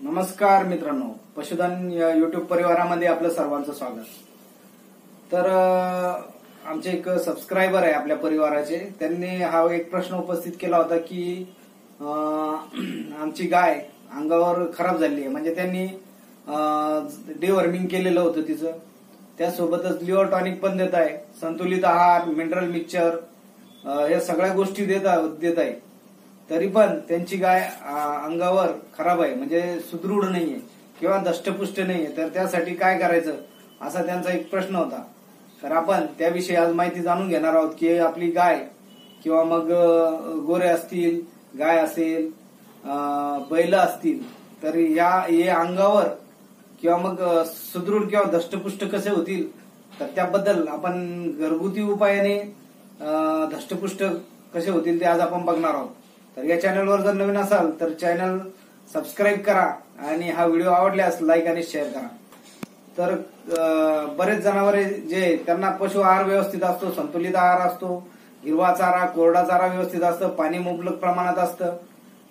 नमस्कार मित्रांनो, पशुधन युट्यूब परिवारामध्ये आपलं सर्वांचं स्वागत। तर आमचे एक सबस्क्रायबर आहे आपल्या परिवाराचे, त्यांनी हा एक प्रश्न उपस्थित केला होता की आमची गाय अंगावर खराब झाली आहे, म्हणजे त्यांनी डिवर्मिंग केलेलं होतं तिचं, त्यासोबतच लिव्हर टॉनिक पण देत आहे, संतुलित आहार, मिनरल मिक्सचर या सगळ्या गोष्टी देत आहे, तरी पण त्यांची गाय अंगावर खराब आहे, म्हणजे सुदृढ नाहीये किंवा दष्टपुष्ट नाहीये। तर त्यासाठी काय करायचं असा त्यांचा एक प्रश्न होता। तर आपण त्याविषयी आज माहिती जाणून घेणार आहोत की आपली गाय किंवा मग गोरे असतील, गाय असेल, बैल असतील, तर हे अंगावर किंवा मग सुदृढ किंवा दष्टपुष्ट कसे होतील, तर त्याबद्दल आपण घरगुती उपायाने दष्टपुष्ट कसे होतील ते आज आपण बघणार आहोत। तर या चॅनलवर जर नवीन असाल तर चॅनल सबस्क्राईब करा आणि हा व्हिडिओ आवडल्यास लाईक आणि शेअर करा। तर बरेच जनावरे जे त्यांना पशु आहार व्यवस्थित असतो, संतुलित आहार असतो, हिरवा चारा, कोरडा चारा व्यवस्थित असतं, पाणी मुबलक प्रमाणात असतं,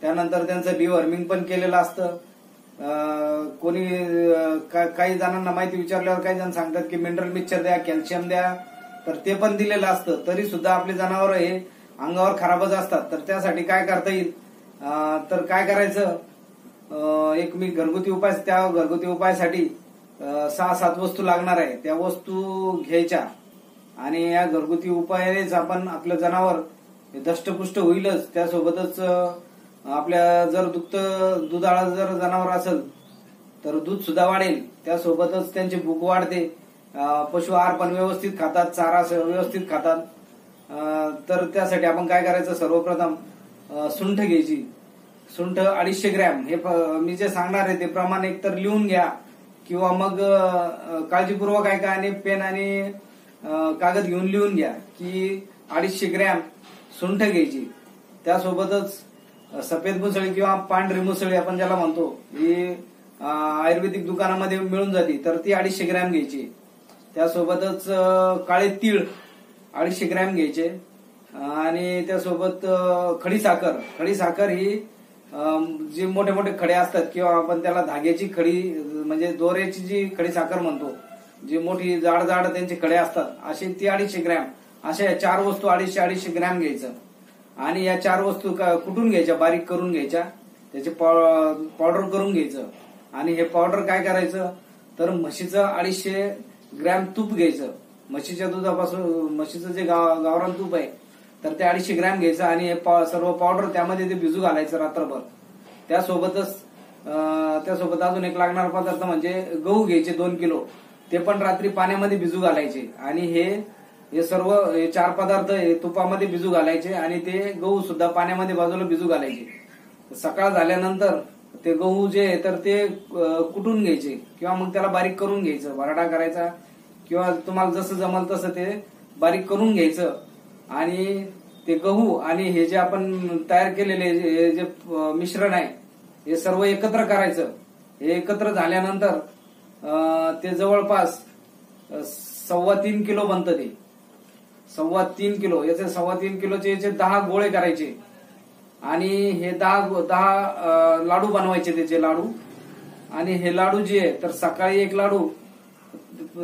त्यानंतर त्यांचं डिवर्मिंग पण केलेलं असतं। कोणी काही जणांना माहिती विचारल्यावर काही जण सांगतात की मिनरल मिक्सचर द्या, कॅल्शियम द्या, तर ते पण दिलेलं असतं, तरी सुद्धा आपले जनावर हे अंगावर खराबच असतात। तर त्यासाठी काय करता येईल, तर काय करायचं, एक मी घरगुती उपाय, त्या घरगुती उपायासाठी 6-7 वस्तू लागणार आहे, त्या वस्तू घ्यायच्या आणि या घरगुती उपायानेच आपण आपलं जनावर दष्टपुष्ट होईलच, त्यासोबतच आपल्या जर दुधाळा जर जनावर असेल तर दूध सुद्धा वाढेल, त्यासोबतच त्यांची भूक वाढते, पशु आहार पण व्यवस्थित खातात, चारा व्यवस्थित खातात। तर त्यासाठी आपण काय करायचं, सर्वप्रथम सुंठ घ्यायची, सुंठ 250 ग्रॅम, हे मी जे सांगणार आहे ते प्रमाण एकतर लिहून घ्या किंवा मग काळजीपूर्वक ऐका आणि पेन आणि कागद घेऊन लिहून घ्या की 250 ग्रॅम सुंठ घ्यायची। त्यासोबतच सफेद मुसळी किंवा पांढरी मुसळी आपण ज्याला म्हणतो, ही आयुर्वेदिक दुकानामध्ये मिळून जाते, तर ती 250 ग्रॅम घ्यायची। त्यासोबतच काळे तीळ 250 ग्रॅम घ्यायचे आणि त्यासोबत खडी साखर ही जी मोठे मोठे खडे असतात किंवा आपण त्याला धाग्याची खडी म्हणजे दोऱ्याची जी खडी साखर म्हणतो, जी मोठी जाड त्यांचे खडे असतात, असे ती 250 ग्रॅम, अशा या 4 वस्तू 250 ग्रॅम घ्यायचं आणि या 4 वस्तू कुटून घ्यायच्या, बारीक करून घ्यायच्या, त्याचे पावडर करून घ्यायचं आणि हे पावडर काय करायचं, तर म्हशीचं 250 ग्रॅम तूप घ्यायचं, म्हशीच्या दुधापासून, म्हशीचं जे गावरान तूप आहे, तर ते 250 ग्रॅम घ्यायचं आणि हे सर्व पावडर त्यामध्ये ते भिजू घालायचं रात्रभर। त्यासोबत अजून एक लागणारा पदार्थ म्हणजे गहू घ्यायचे 2 किलो, ते पण रात्री पाण्यामध्ये भिजू घालायचे आणि हे सर्व 4 पदार्थ तुपामध्ये भिजू घालायचे आणि ते गहू सुद्धा पाण्यामध्ये बाजूला भिजू घालायचे। सकाळ झाल्यानंतर ते गहू जे आहे तर ते कुटून घ्यायचे किंवा मग त्याला बारीक करून घ्यायचं, भरडा करायचा किंवा तुम्हाला जसं जमल तसं ते बारीक करून घ्यायचं आणि ते गहू आणि हे जे आपण तयार केलेले जे मिश्रण आहे हे सर्व एकत्र करायचं। हे एकत्र झाल्यानंतर ते जवळपास 3.25 किलो बनतं, ते 3.25 किलो, याचे 3.25 किलोचे याचे 10 गोळे करायचे आणि हे 10 लाडू बनवायचे, त्याचे लाडू। आणि हे लाडू जे आहे तर सकाळी 1 लाडू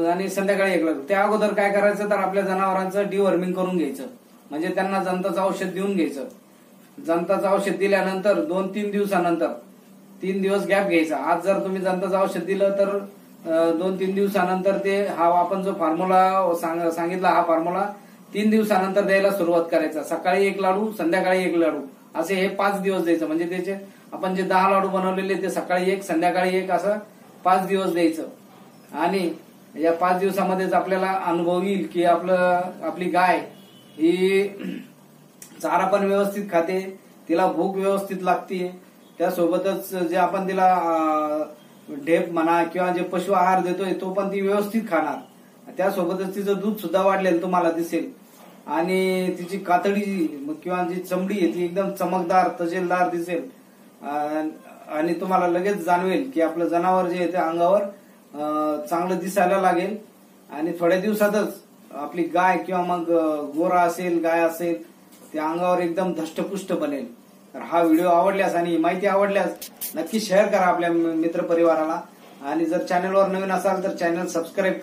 आणि संध्याकाळी 1 लाडू। त्या अगोदर काय करायचं, तर आपल्या जनावरांचं डिवर्मिंग करून घ्यायचं, म्हणजे त्यांना जंताचं औषध देऊन घ्यायचं। जंताचं औषध दिल्यानंतर 2-3 दिवसानंतर 3 दिवस गॅप घ्यायचा। आज जर तुम्ही जंताचं औषध दिलं तर 2-3 दिवसानंतर ते आपण जो फॉर्म्युला सांगितला, हा फॉर्म्युला 3 दिवसानंतर द्यायला सुरुवात करायचा। सकाळी 1 लाडू, संध्याकाळी 1 लाडू, असे हे 5 दिवस द्यायचं, म्हणजे त्याचे आपण जे 10 लाडू बनवलेले ते सकाळी 1, संध्याकाळी 1 असं 5 दिवस द्यायचं। आणि या 5 दिवसामध्येच आपल्याला अनुभव येईल की आपली गाय ही चारा पण व्यवस्थित खाते, तिला भूक व्यवस्थित लागते, त्यासोबतच जे आपण तिला ढेप म्हणा किंवा जे पशु आहार देतोय तो पण ती व्यवस्थित खाणार, त्यासोबतच तिचं दूध सुद्धा वाढलेलं तुम्हाला दिसेल आणि तिची कातडी किंवा जी चमडी आहे ती एकदम चमकदार, तजेलदार दिसेल आणि तुम्हाला लगेच जाणवेल की आपलं जनावर जे आहे ते अंगावर चांगलं दिसायला लागेल आणि थोड्या दिवसातच आपली गाय किंवा मग गोरा असेल, गाय असेल, त्या अंगावर एकदम धष्टपुष्ट बनेल। तर हा व्हिडिओ आवडल्यास आणि ही माहिती आवडल्यास नक्की शेअर करा आपल्या मित्रपरिवाराला आणि जर चॅनलवर नवीन असाल तर चॅनल सबस्क्राईब